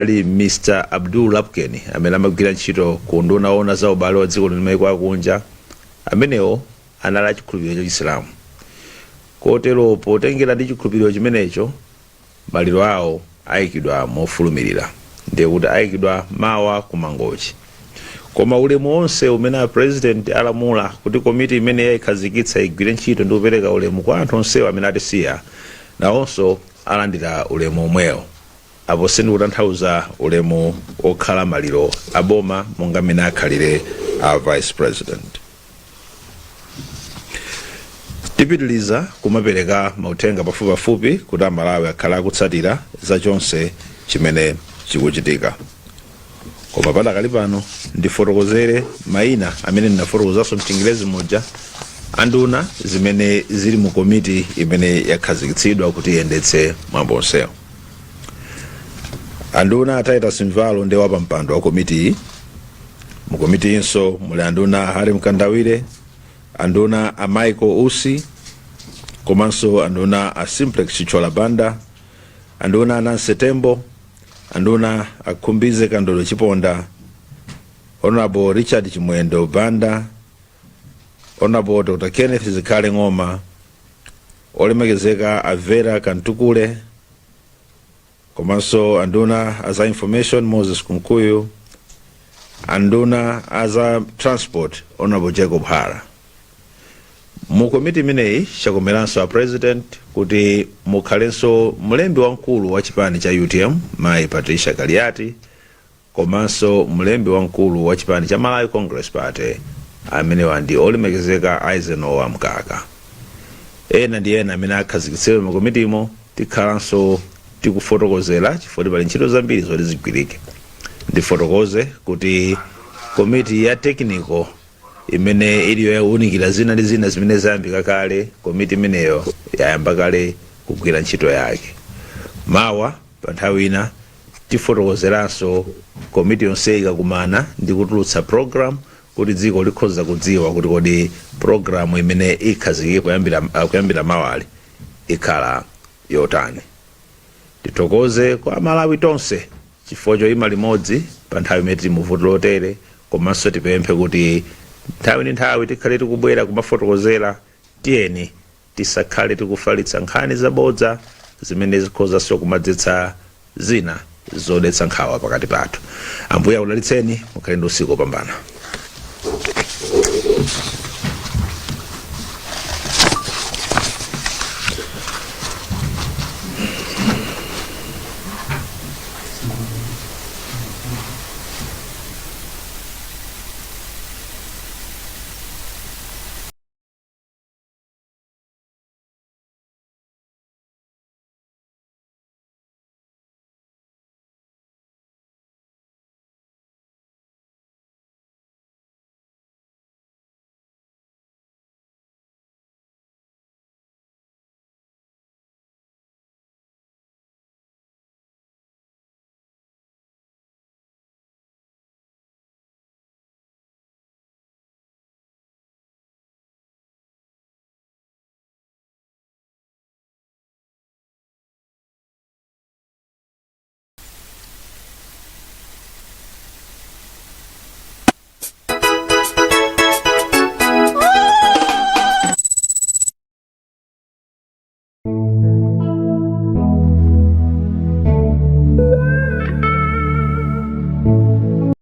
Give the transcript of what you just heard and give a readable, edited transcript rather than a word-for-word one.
ali Mr. Abdul Lapkeni amene amagwira ntchito ku nduna ona za ubale wa dziko limaiko akunja amenewo anali achikhulupiriro cha Isilamu. Kotero potengera ndi chikhulupiriro chimenecho maliro awo ayikidwa mofulumirira ndiye kuti ayikidwa mawa kumangochi. Koma ulemu onse umene a president alamula kuti komiti imene yayikhazikitsa igwire ntchito ndi kupereka ulemu kwa anthu onsewo amene atisiya nawonso alandira ulemu omwewo. Apo sindikutanthauza ulemu okhala maliro aboma monga mmene akhalire a vice president. Tipitiliza kumapereka mauthenga pafupipafupi kuti Amalawi akhala akutsatira za chonse chimene chikuchitika. Koma padakali pano ndifotokozere mayina amene ndinafotokozanso mchingerezi muja anduna zimene zili mu komiti imene yakhazikitsidwa kuti iyendetse mwambo onsewo. Anduna ataita simvalo ndi wapa mpando wa komiti. Mu komiti inso muli anduna Harim Kandawire, anduna a Michael Usi, komanso anduna a Simplex Chichola Banda, anduna a Nancy Tembo, anduna a Khumbize Kandolo Chiponda, Honorable Richard Chimwendo Banda, Honorable Dr. Kenneth Zikale Ngoma, olemekezeka a Vera Kantukule, komanso anduna as a information Moses Kunkuyu, anduna as a transport Honorable Jacob Hara. Mu komiti imeneyi chakomeranso a president kuti mukhalenso mlembi wamkulu wa chipani cha UTM Mai Patricia Kaliati, komanso mlembi wamkulu wa chipani cha Malawi Congress Party amene wandi olemekezeka Eisenhower Mkaka. Ena ndi ena amene akhazikitsidwa mu komitimo tikhalanso tikufotokozera chifukwa pali ntchito zambiri zoti zigwirike. Ndifotokoze kuti komiti ya technical imene iliyo yaunikira zina ndi zina zimene zayambika kale, komiti imeneyo yayamba kale kugwira ntchito yake. Mawa pa nthawi ina tifotokozeranso komiti yonse ikakumana ndi kutulutsa program kuti dziko likhoza kudziwa kuti kodi programu imene ikhazikike kuyambira mawali ikhala yotani. Titokoze kwa Malawi tonse chifukwa choyima limodzi pa nthawi imene tili muvuto lotere, komanso tipemphe kuti nthawi ndi nthawi tikhale tikubwera kumafotokozera. Tiyeni tisakhale tikufalitsa nkhani zabodza zimene zikhozanso kumadzetsa zina zodetsa nkhawa pakati pathu. Ambuye akudalitseni, mukhale ndi usiku opambana.